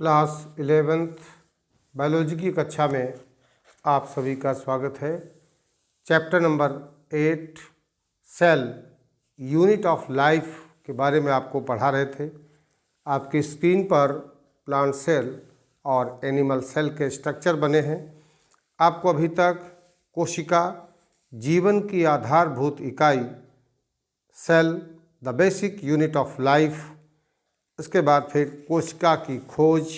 Class 11th biology की कक्षा में आप सभी का स्वागत है। Chapter number 8 cell unit of life के बारे में आपको पढ़ा रहे थे। आपकी स्क्रीन पर प्लांट सेल और एनिमल सेल के स्ट्रक्चर बने हैं। आपको अभी तक कोशिका जीवन की आधारभूत इकाई cell the basic unit of life, उसके बाद फिर कोशिका की खोज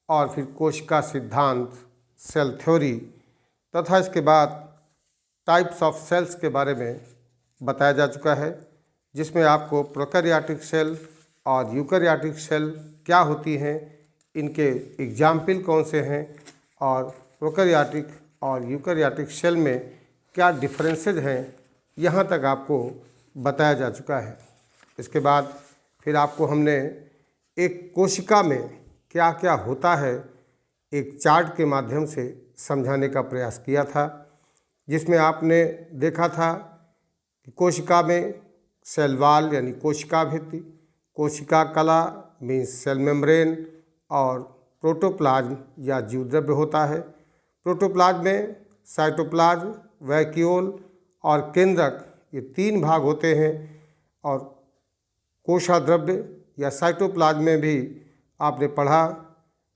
और फिर कोशिका सिद्धांत सेल थ्योरी तथा इसके बाद टाइप्स ऑफ सेल्स के बारे में बताया जा चुका है, जिसमें आपको प्रोकैरियोटिक सेल और यूकैरियोटिक सेल क्या होती हैं, इनके एग्जाम्पल कौन से हैं और प्रोकैरियोटिक और यूकैरियोटिक सेल में क्या डिफरेंसेस हैं, यहाँ तक आपको बताया जा चुका है। इसके बाद फिर आपको हमने एक कोशिका में क्या क्या होता है एक चार्ट के माध्यम से समझाने का प्रयास किया था, जिसमें आपने देखा था कि कोशिका में सेल वॉल यानी कोशिका भित्ति, कोशिका कला मीन्स सेल मेम्ब्रेन और प्रोटोप्लाज्म या जीवद्रव्य होता है। प्रोटोप्लाज्म में साइटोप्लाज्म, वैक्यूल और केंद्रक ये 3 भाग होते हैं और कोशाद्रव्य या साइटोप्लाज्म में भी आपने पढ़ा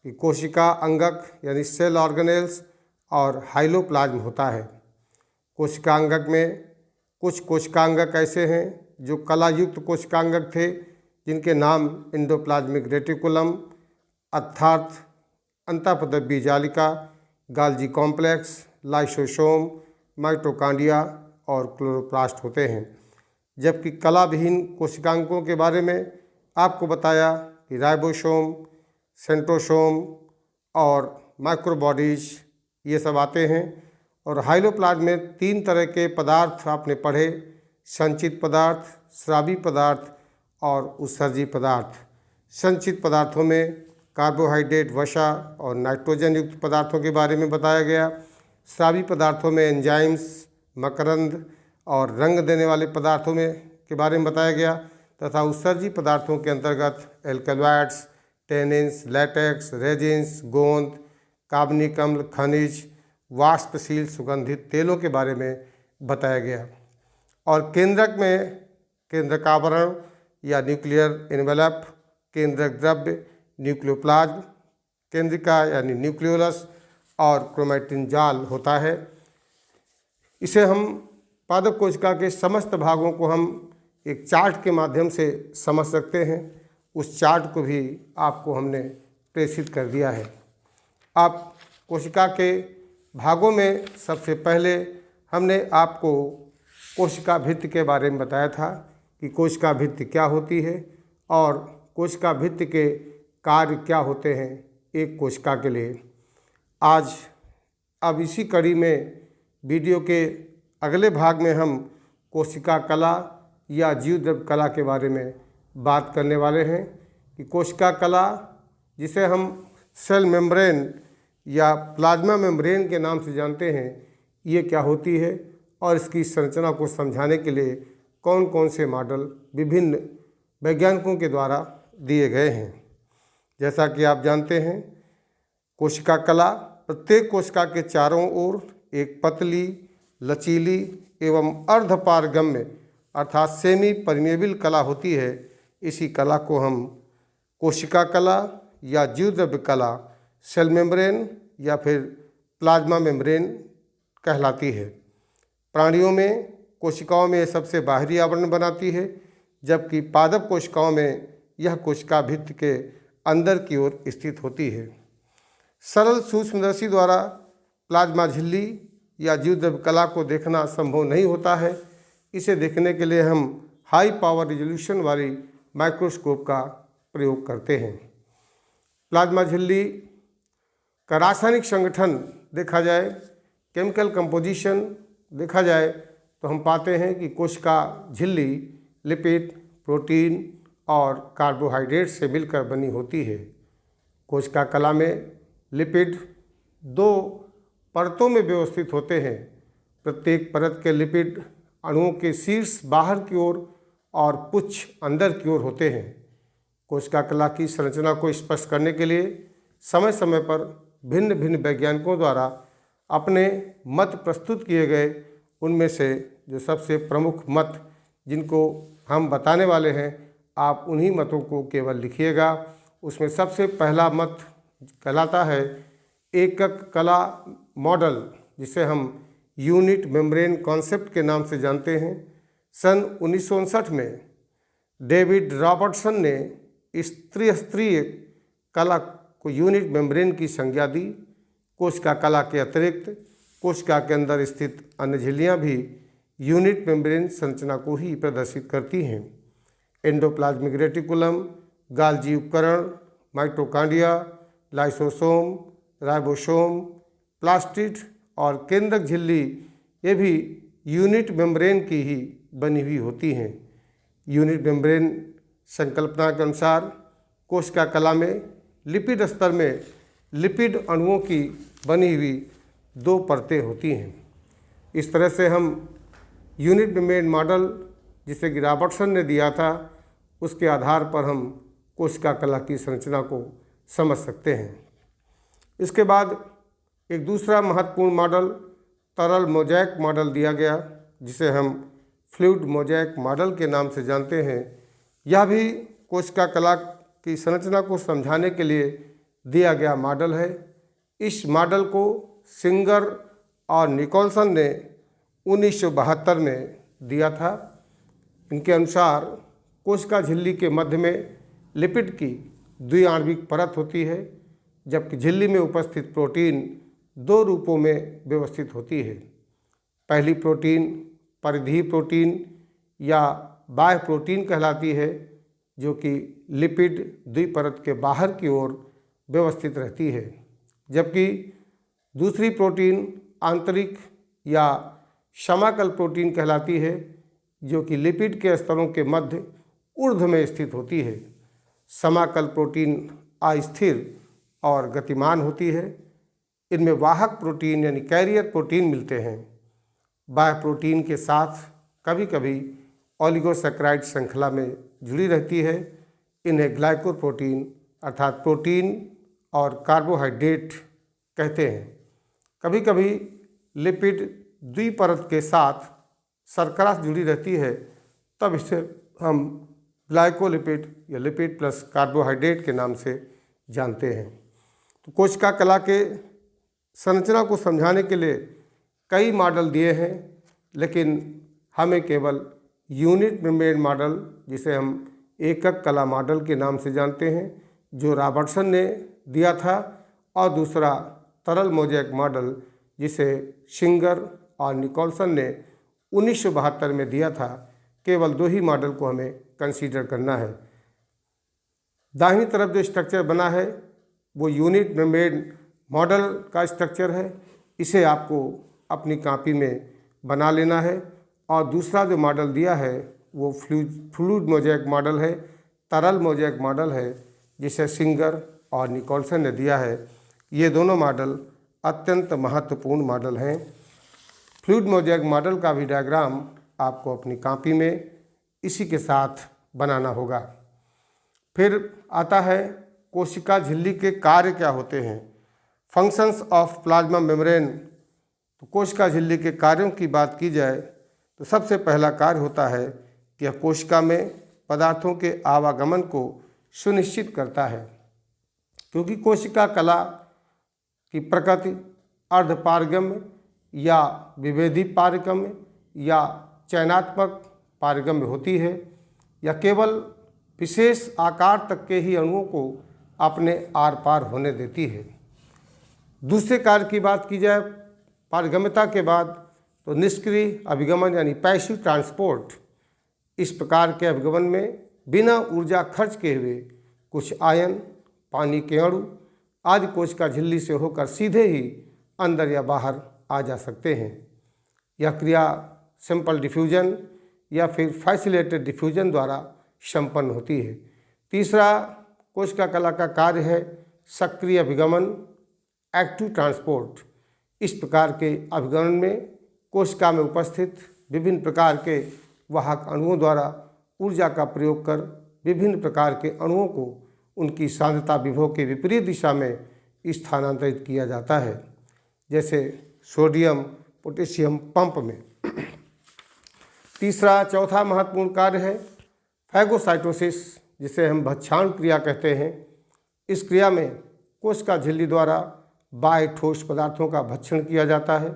कि कोशिका अंगक यानी सेल ऑर्गेनेल्स और हाइलोप्लाज्म होता है। कोशिका अंगक में कुछ कोशिकांगक ऐसे हैं जो कलायुक्त कोशिकांगक थे, जिनके नाम एंडोप्लाज्मिक रेटिकुलम अर्थात अंतःपदवीय जालिका, गाल्जी कॉम्प्लेक्स, लाइसोसोम, माइटोकॉन्ड्रिया और क्लोरोप्लास्ट होते हैं। जबकि कलाविहीन कोशिकांगों के बारे में आपको बताया कि राइबोसोम, सेंट्रोसोम और माइक्रोबॉडीज ये सब आते हैं। और हाइलोप्लाज्म में 3 तरह के पदार्थ आपने पढ़े, संचित पदार्थ, स्रावी पदार्थ और उत्सर्जी पदार्थ। संचित पदार्थों में कार्बोहाइड्रेट, वसा और नाइट्रोजन युक्त पदार्थों के बारे में बताया गया। स्रावी पदार्थों में एंजाइम्स, मकरंद और रंग देने वाले पदार्थों में के बारे में बताया गया तथा उत्सर्जी पदार्थों के अंतर्गत एल्कलॉइड्स, टेनिन्स, लैटेक्स, रेजिन्स, गोंद, कार्बनिक अम्ल, खनिज, वाष्पशील सुगंधित तेलों के बारे में बताया गया। और केंद्रक में केंद्रकावरण या न्यूक्लियर एनवेलप, केंद्रक द्रव्य न्यूक्लियोप्लाज्म, केंद्रिका यानी न्यूक्लियोलस और क्रोमैटिन जाल होता है। इसे हम पादप कोशिका के समस्त भागों को हम एक चार्ट के माध्यम से समझ सकते हैं। उस चार्ट को भी आपको हमने प्रेषित कर दिया है। अब कोशिका के भागों में सबसे पहले हमने आपको कोशिका भित्ति के बारे में बताया था कि कोशिका भित्ति क्या होती है और कोशिका भित्ति के कार्य क्या होते हैं एक कोशिका के लिए। आज अब इसी कड़ी में वीडियो के अगले भाग में हम कोशिका कला या जीवद्रव्य कला के बारे में बात करने वाले हैं कि कोशिका कला, जिसे हम सेल मेम्ब्रेन या प्लाज्मा मेम्ब्रेन के नाम से जानते हैं, ये क्या होती है और इसकी संरचना को समझाने के लिए कौन कौन से मॉडल विभिन्न वैज्ञानिकों के द्वारा दिए गए हैं। जैसा कि आप जानते हैं, कोशिका कला प्रत्येक कोशिका के चारों ओर एक पतली, लचीली एवं अर्धपारगम्य अर्थात सेमी परमेबल कला होती है। इसी कला को हम कोशिका कला या जीवद्रव्य कला, सेल मेम्ब्रेन या फिर प्लाज्मा मेम्ब्रेन कहलाती है। प्राणियों में कोशिकाओं में सबसे बाहरी आवरण बनाती है, जबकि पादप कोशिकाओं में यह कोशिका भित्ति के अंदर की ओर स्थित होती है। सरल सूक्ष्मदर्शी द्वारा प्लाज्मा झिल्ली या जीवद्रव्य कला को देखना संभव नहीं होता है। इसे देखने के लिए हम हाई पावर रिजोल्यूशन वाली माइक्रोस्कोप का प्रयोग करते हैं। प्लाज्मा झिल्ली का रासायनिक संगठन देखा जाए, केमिकल कंपोजिशन देखा जाए तो हम पाते हैं कि कोशिका झिल्ली लिपिड, प्रोटीन और कार्बोहाइड्रेट से मिलकर बनी होती है। कोशिका कला में लिपिड 2 परतों में व्यवस्थित होते हैं। प्रत्येक परत के लिपिड अणुओं के शीर्ष बाहर की ओर और पुच्छ अंदर की ओर होते हैं। कोशिका कला की संरचना को स्पष्ट करने के लिए समय समय पर भिन्न भिन्न वैज्ञानिकों द्वारा अपने मत प्रस्तुत किए गए। उनमें से जो सबसे प्रमुख मत जिनको हम बताने वाले हैं, आप उन्हीं मतों को केवल लिखिएगा। उसमें सबसे पहला मत कहलाता है एकक कला मॉडल, जिसे हम यूनिट मेम्ब्रेन कॉन्सेप्ट के नाम से जानते हैं। सन 1959 में डेविड रॉबर्टसन ने स्तरीय कला को यूनिट मेम्ब्रेन की संज्ञा दी। कोशिका कला के अतिरिक्त कोशिका के अंदर स्थित अन्य झिल्लियाँ भी यूनिट मेम्ब्रेन संरचना को ही प्रदर्शित करती हैं। एंडोप्लाज्मिक रेटिकुलम, गाल्जी उपकरण, माइटोकॉन्ड्रिया, लाइसोसोम, राइबोसोम, प्लास्टिड और केंद्रक झिल्ली, ये भी यूनिट मेम्ब्रेन की ही बनी हुई होती हैं। यूनिट मेम्ब्रेन संकल्पना के अनुसार कोशिका कला में लिपिड स्तर में लिपिड अणुओं की बनी हुई 2 परतें होती हैं। इस तरह से हम यूनिट मेम्ब्रेन मॉडल, जिसे कि रॉबर्टसन ने दिया था, उसके आधार पर हम कोशिका कला की संरचना को समझ सकते हैं। इसके बाद एक दूसरा महत्वपूर्ण मॉडल तरल मोज़ेक मॉडल दिया गया, जिसे हम फ्लूइड मोज़ेक मॉडल के नाम से जानते हैं। यह भी कोशिका कला की संरचना को समझाने के लिए दिया गया मॉडल है। इस मॉडल को सिंगर और निकोलसन ने 1972 में दिया था। इनके अनुसार कोशिका झिल्ली के मध्य में लिपिड की द्विआण्विक परत होती है, जबकि झिल्ली में उपस्थित प्रोटीन 2 रूपों में व्यवस्थित होती है। पहली प्रोटीन परिधीय प्रोटीन या बाह्य प्रोटीन कहलाती है, जो कि लिपिड द्विपरत के बाहर की ओर व्यवस्थित रहती है, जबकि दूसरी प्रोटीन आंतरिक या समाकल प्रोटीन कहलाती है, जो कि लिपिड के स्तरों के मध्य ऊर्ध्व में स्थित होती है। समाकल प्रोटीन अस्थिर और गतिमान होती है। इनमें वाहक प्रोटीन यानी कैरियर प्रोटीन मिलते हैं। बाह्य प्रोटीन के साथ कभी कभी ओलिगोसैकेराइड श्रृंखला में जुड़ी रहती है। इन्हें ग्लाइकोप्रोटीन अर्थात प्रोटीन और कार्बोहाइड्रेट कहते हैं। कभी कभी लिपिड द्विपरत के साथ शर्करा जुड़ी रहती है, तब इसे हम ग्लाइकोलिपिड या लिपिड प्लस कार्बोहाइड्रेट के नाम से जानते हैं। तो कोशिका कला के संरचना को समझाने के लिए कई मॉडल दिए हैं, लेकिन हमें केवल यूनिट मेम्ब्रेन मॉडल, जिसे हम एकक कला मॉडल के नाम से जानते हैं, जो रॉबर्टसन ने दिया था, और दूसरा तरल मोज़ेक मॉडल, जिसे सिंगर और निकोलसन ने 1972 में दिया था। केवल 2 ही मॉडल को हमें कंसीडर करना है। दाहिनी तरफ जो स्ट्रक्चर बना है वो यूनिट मेम्ब्रेन मॉडल का स्ट्रक्चर है। इसे आपको अपनी कॉपी में बना लेना है। और दूसरा जो मॉडल दिया है वो फ्लूइड मोज़ेक मॉडल है, तरल मोज़ेक मॉडल है, जिसे सिंगर और निकोलसन ने दिया है। ये दोनों मॉडल अत्यंत महत्वपूर्ण मॉडल हैं। फ्लूइड मोज़ेक मॉडल का भी डायग्राम आपको अपनी कॉपी में इसी के साथ बनाना होगा। फिर आता है कोशिका झिल्ली के कार्य क्या होते हैं, फंक्शंस ऑफ प्लाज्मा मेम्ब्रेन। तो कोशिका झिल्ली के कार्यों की बात की जाए तो सबसे पहला कार्य होता है कि यह कोशिका में पदार्थों के आवागमन को सुनिश्चित करता है। क्योंकि कोशिका कला की प्रकृति अर्धपारगम्य या विभेदी पारगम्य या चयनात्मक पारगम्य होती है, या केवल विशेष आकार तक के ही अणुओं को अपने आर पार होने देती है। दूसरे कार्य की बात की जाए पारगम्यता के बाद, तो निष्क्रिय अभिगमन यानी पैसिव ट्रांसपोर्ट। इस प्रकार के अभिगमन में बिना ऊर्जा खर्च किए हुए कुछ आयन, पानी के अणु आदि कोशिका झिल्ली से होकर सीधे ही अंदर या बाहर आ जा सकते हैं। यह क्रिया सिंपल डिफ्यूजन या फिर फैसिलिटेटेड डिफ्यूजन द्वारा संपन्न होती है। तीसरा कोशिका कला का कार्य है सक्रिय अभिगमन, एक्टिव ट्रांसपोर्ट। इस प्रकार के अभिगमन में कोशिका में उपस्थित विभिन्न प्रकार के वाहक अणुओं द्वारा ऊर्जा का प्रयोग कर विभिन्न प्रकार के अणुओं को उनकी सांद्रता विभव के विपरीत दिशा में स्थानांतरित किया जाता है, जैसे सोडियम पोटेशियम पंप में। तीसरा चौथा महत्वपूर्ण कार्य है फैगोसाइटोसिस, जिसे हम भक्षाण क्रिया कहते हैं। इस क्रिया में कोशिका झिल्ली द्वारा बाह्य ठोस पदार्थों का भक्षण किया जाता है।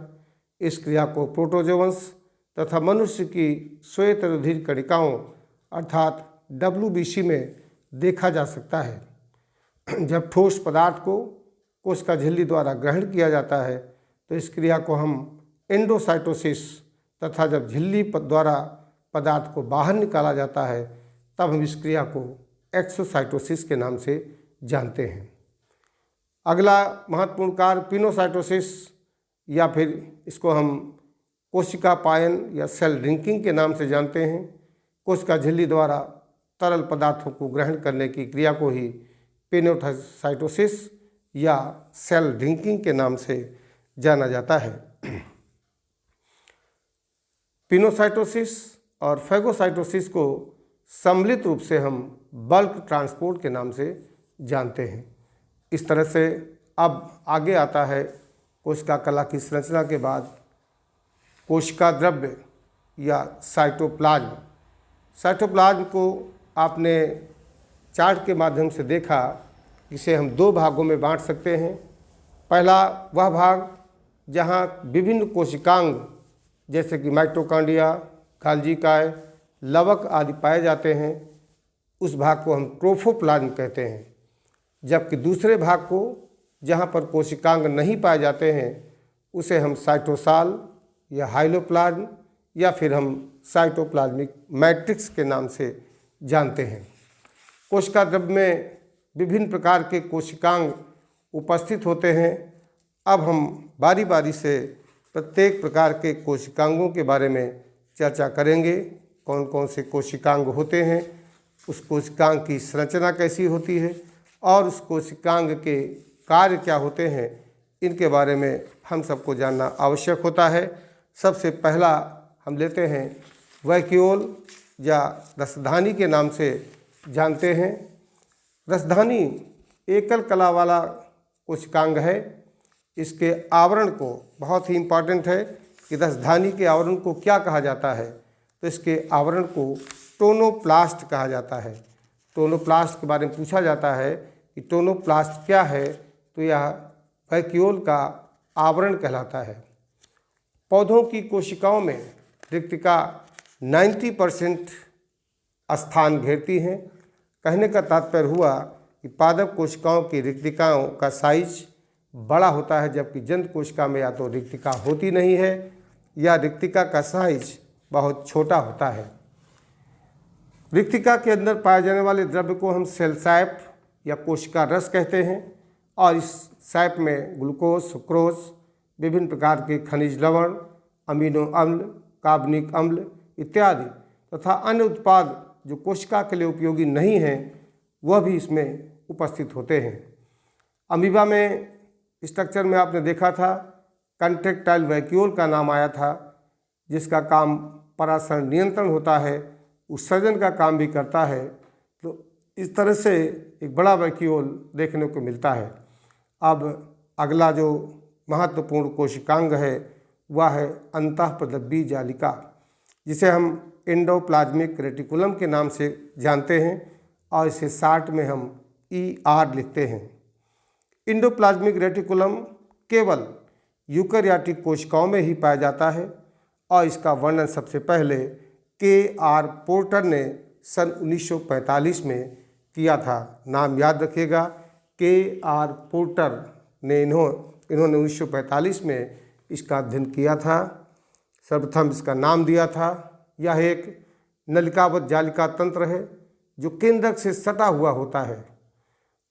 इस क्रिया को प्रोटोजोवंस तथा मनुष्य की श्वेत रुधिर कणिकाओं अर्थात WBC में देखा जा सकता है। जब ठोस पदार्थ को कोशिका झिल्ली द्वारा ग्रहण किया जाता है तो इस क्रिया को हम एंडोसाइटोसिस, तथा जब झिल्ली द्वारा पदार्थ को बाहर निकाला जाता है तब हम इस क्रिया को एक्सोसाइटोसिस के नाम से जानते हैं। अगला महत्वपूर्ण कार्य पिनोसाइटोसिस, या फिर इसको हम कोशिका पायन या सेल ड्रिंकिंग के नाम से जानते हैं। कोशिका झिल्ली द्वारा तरल पदार्थों को ग्रहण करने की क्रिया को ही पिनोसाइटोसिस या सेल ड्रिंकिंग के नाम से जाना जाता है। पिनोसाइटोसिस और फैगोसाइटोसिस को सम्मिलित रूप से हम बल्क ट्रांसपोर्ट के नाम से जानते हैं। इस तरह से अब आगे आता है कोशिका कला की संरचना के बाद कोशिका द्रव्य या साइटोप्लाज्म। साइटोप्लाज्म को आपने चार्ट के माध्यम से देखा, इसे हम दो भागों में बांट सकते हैं। पहला वह भाग जहाँ विभिन्न कोशिकांग जैसे कि माइटोकॉन्ड्रिया, गाल्जी काय, लवक आदि पाए जाते हैं, उस भाग को हम ट्रोफोप्लाज्म कहते हैं। जबकि दूसरे भाग को जहाँ पर कोशिकांग नहीं पाए जाते हैं उसे हम साइटोसाल या हाइलोप्लाज्म या फिर हम साइटोप्लाज्मिक मैट्रिक्स के नाम से जानते हैं। कोशिका द्रव्य में विभिन्न प्रकार के कोशिकांग उपस्थित होते हैं। अब हम बारी बारी से प्रत्येक प्रकार के कोशिकांगों के बारे में चर्चा करेंगे। कौन कौन से कोशिकांग होते हैं, उस कोशिकांग की संरचना कैसी होती है और उस कोशिकांग के कार्य क्या होते हैं, इनके बारे में हम सबको जानना आवश्यक होता है। सबसे पहला हम लेते हैं वैक्यूल या रसधानी के नाम से जानते हैं। रसधानी एकल कला वाला कोशिकांग है। इसके आवरण को बहुत ही इम्पॉर्टेंट है कि रसधानी के आवरण को क्या कहा जाता है, तो इसके आवरण को टोनोप्लास्ट कहा जाता है। टोनोप्लास्ट के बारे में पूछा जाता है कि टोनोप्लास्ट क्या है, तो यह वैक्यूल का आवरण कहलाता है। पौधों की कोशिकाओं में रिक्तिका 90% स्थान घेरती हैं। कहने का तात्पर्य हुआ कि पादप कोशिकाओं की रिक्तिकाओं का साइज बड़ा होता है, जबकि जंतु कोशिका में या तो रिक्तिका होती नहीं है या रिक्तिका का साइज बहुत छोटा होता है। रिक्तिका के अंदर पाए जाने वाले द्रव्य को हम सेल सैप या कोशिका रस कहते हैं, और इस सैप में ग्लूकोज, सुक्रोज, विभिन्न प्रकार के खनिज लवण, अमीनो अम्ल, कार्बनिक अम्ल इत्यादि तथा अन्य उत्पाद जो कोशिका के लिए उपयोगी नहीं हैं वह भी इसमें उपस्थित होते हैं। अमीबा में स्ट्रक्चर में आपने देखा था कंट्रेक्टाइल वैक्यूल का नाम आया था, जिसका काम परासरण नियंत्रण होता है, उत्सर्जन का काम भी करता है। तो इस तरह से एक बड़ा वैक्यूल देखने को मिलता है। अब अगला जो महत्वपूर्ण कोशिकांग है वह है अंतःपदब्बी जालिका, जिसे हम एंडोप्लाज्मिक रेटिकुलम के नाम से जानते हैं, और इसे शार्ट में हम ER लिखते हैं। एंडोप्लाज्मिक रेटिकुलम केवल यूकेरियोटिक कोशिकाओं में ही पाया जाता है, और इसका वर्णन सबसे पहले KR पोर्टर ने सन 1945 में किया था। नाम याद रखिएगा, KR पोर्टर ने इन्होंने 1945 में इसका अध्ययन किया था। सर्वप्रथम इसका नाम दिया था। यह एक नलिकावत जालिका तंत्र है जो केंद्रक से सटा हुआ होता है,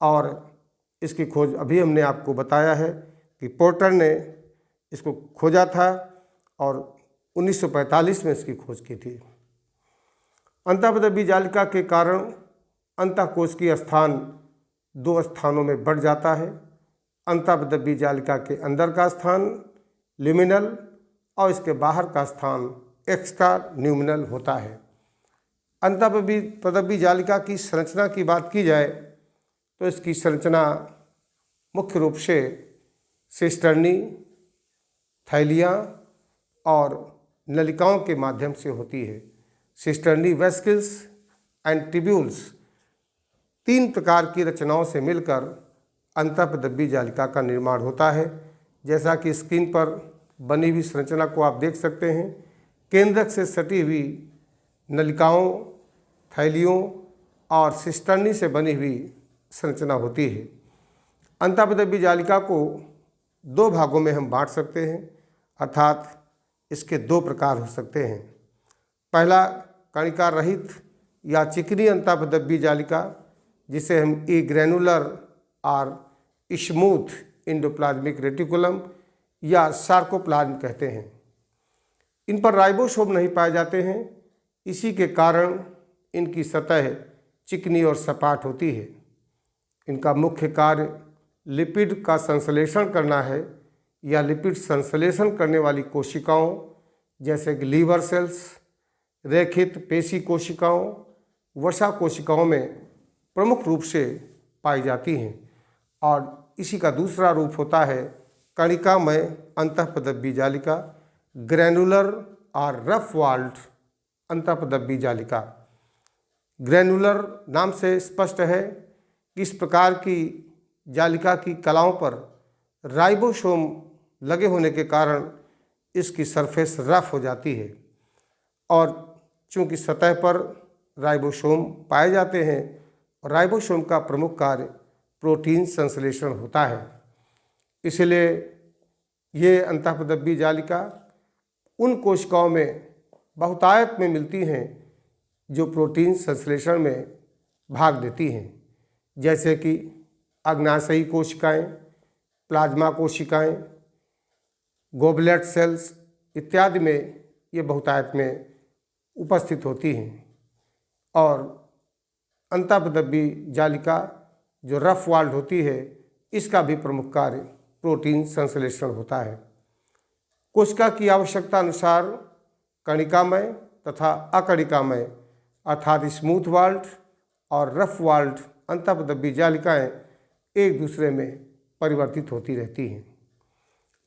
और इसकी खोज अभी हमने आपको बताया है कि पोर्टर ने इसको खोजा था और 1945 में इसकी खोज की थी। अंतःपदब्बी जालिका के कारण अंतःकोश की स्थान 2 स्थानों में बढ़ जाता है। अंतःपदब्बी जालिका के अंदर का स्थान ल्यूमिनल और इसके बाहर का स्थान एक्स्ट्रा ल्यूमिनल होता है। अंतःपदवी जालिका की संरचना की बात की जाए तो इसकी संरचना मुख्य रूप से सिस्टर्नी, थैलियाँ और नलिकाओं के माध्यम से होती है। सिस्टर्नी, वेस्किल्स एंड ट्यूब्यूल्स, 3 प्रकार की रचनाओं से मिलकर अंतःपदवी जालिका का निर्माण होता है। जैसा कि स्क्रीन पर बनी हुई संरचना को आप देख सकते हैं, केंद्रक से सटी हुई नलिकाओं, थैलियों और सिस्टर्नी से बनी हुई संरचना होती है। अंतःपदवी जालिका को 2 भागों में हम बांट सकते हैं, अर्थात इसके 2 प्रकार हो सकते हैं। पहला कणिका रहित या चिकनी अंतःपदवी जालिका, जिसे हम ग्रैनुलर और स्मूथ एंडोप्लाज्मिक रेटिकुलम या सार्कोप्लाज्म कहते हैं। इन पर राइबोसोम नहीं पाए जाते हैं, इसी के कारण इनकी सतह चिकनी और सपाट होती है। इनका मुख्य कार्य लिपिड का संश्लेषण करना है या लिपिड संश्लेषण करने वाली कोशिकाओं जैसे कि लीवर सेल्स, रेखित पेशी कोशिकाओं, वसा कोशिकाओं में प्रमुख रूप से पाई जाती हैं। और इसी का दूसरा रूप होता है कणिकामय अंतःपदवी जालिका, ग्रैनुलर और रफ वॉल्ड अंतःपदवी जालिका। ग्रैनुलर नाम से स्पष्ट है कि इस प्रकार की जालिका की कलाओं पर राइबोसोम लगे होने के कारण इसकी सरफेस रफ हो जाती है और चूंकि सतह पर राइबोसोम पाए जाते हैं और राइबोसोम का प्रमुख कार्य प्रोटीन संश्लेषण होता है, इसलिए ये अंतःपदवी जालिका उन कोशिकाओं में बहुतायत में मिलती हैं जो प्रोटीन संश्लेषण में भाग लेती हैं, जैसे कि अग्नाशयी कोशिकाएं, प्लाज्मा कोशिकाएं, गोबलेट सेल्स इत्यादि में ये बहुतायत में उपस्थित होती हैं। और अंतःपदवी जालिका जो रफ वॉल्ड होती है, इसका भी प्रमुख कार्य प्रोटीन संश्लेषण होता है। कोशिका की आवश्यकता अनुसार कणिकामय तथा अकणिकामय अर्थात स्मूथ वॉल्ड और रफ वॉल्ड अंतःपदवी जालिकाएं एक दूसरे में परिवर्तित होती रहती हैं।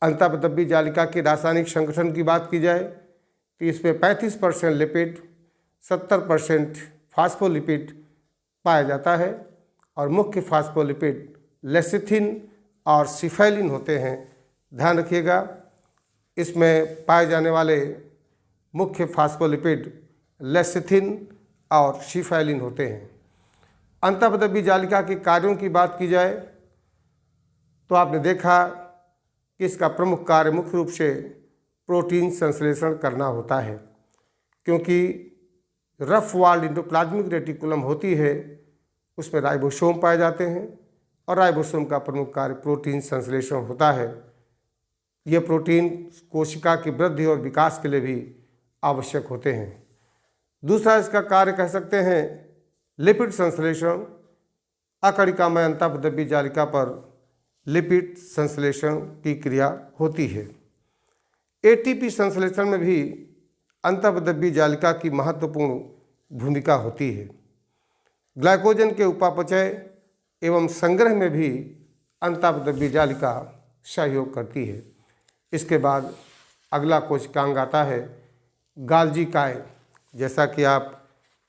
अंतःपदवी जालिका के रासायनिक संगठन की बात की जाए तो इसमें 35% लिपिड, 70% फास्फोलिपिड पाया जाता है और मुख्य फास्फोलिपिड लेसिथिन और सिफेलिन होते हैं। ध्यान रखिएगा, इसमें पाए जाने वाले मुख्य फास्फोलिपिड लेसिथिन और सिफेलिन होते हैं। अंतःपदवी जालिका के कार्यों की बात की जाए तो आपने देखा कि इसका प्रमुख कार्य मुख्य रूप से प्रोटीन संश्लेषण करना होता है, क्योंकि रफ वॉल्ड एंडोप्लाज्मिक रेटिकुलम होती है, उसमें राइबोसोम पाए जाते हैं और राइबोसोम का प्रमुख कार्य प्रोटीन संश्लेषण होता है। ये प्रोटीन कोशिका की वृद्धि और विकास के लिए भी आवश्यक होते हैं। दूसरा इसका कार्य कह सकते हैं लिपिड संश्लेषण। अकणिकामय अंतःपदवी जालिका पर लिपिड संश्लेषण की क्रिया होती है। एटीपी संश्लेषण में भी अंतःपदवी जालिका की महत्वपूर्ण भूमिका होती है। ग्लाइकोजन के उपापचय एवं संग्रह में भी अंतःपदवी जालिका सहयोग करती है। इसके बाद अगला कोशिकांग आता है गाल्जी काय। जैसा कि आप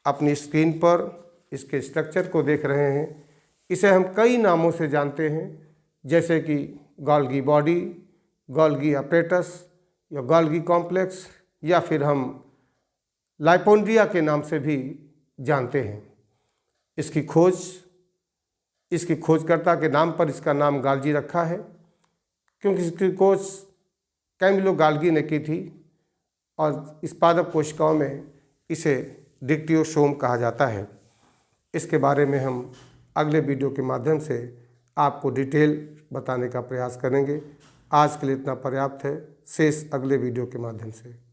अपनी स्क्रीन पर इसके स्ट्रक्चर को देख रहे हैं, इसे हम कई नामों से जानते हैं, जैसे कि गोल्गी बॉडी, गोल्गी अपरेटस या गोल्गी कॉम्प्लेक्स, या फिर हम लाइपोन्ड्रिया के नाम से भी जानते हैं। इसकी खोजकर्ता के नाम पर इसका नाम गाल्जी रखा है, क्योंकि इसकी खोज कैमिलो गाल्गी ने की थी और इस पादप कोशिकाओं में इसे डिक्टियोसोम कहा जाता है। इसके बारे में हम अगले वीडियो के माध्यम से आपको डिटेल बताने का प्रयास करेंगे। आज के लिए इतना पर्याप्त है, शेष अगले वीडियो के माध्यम से।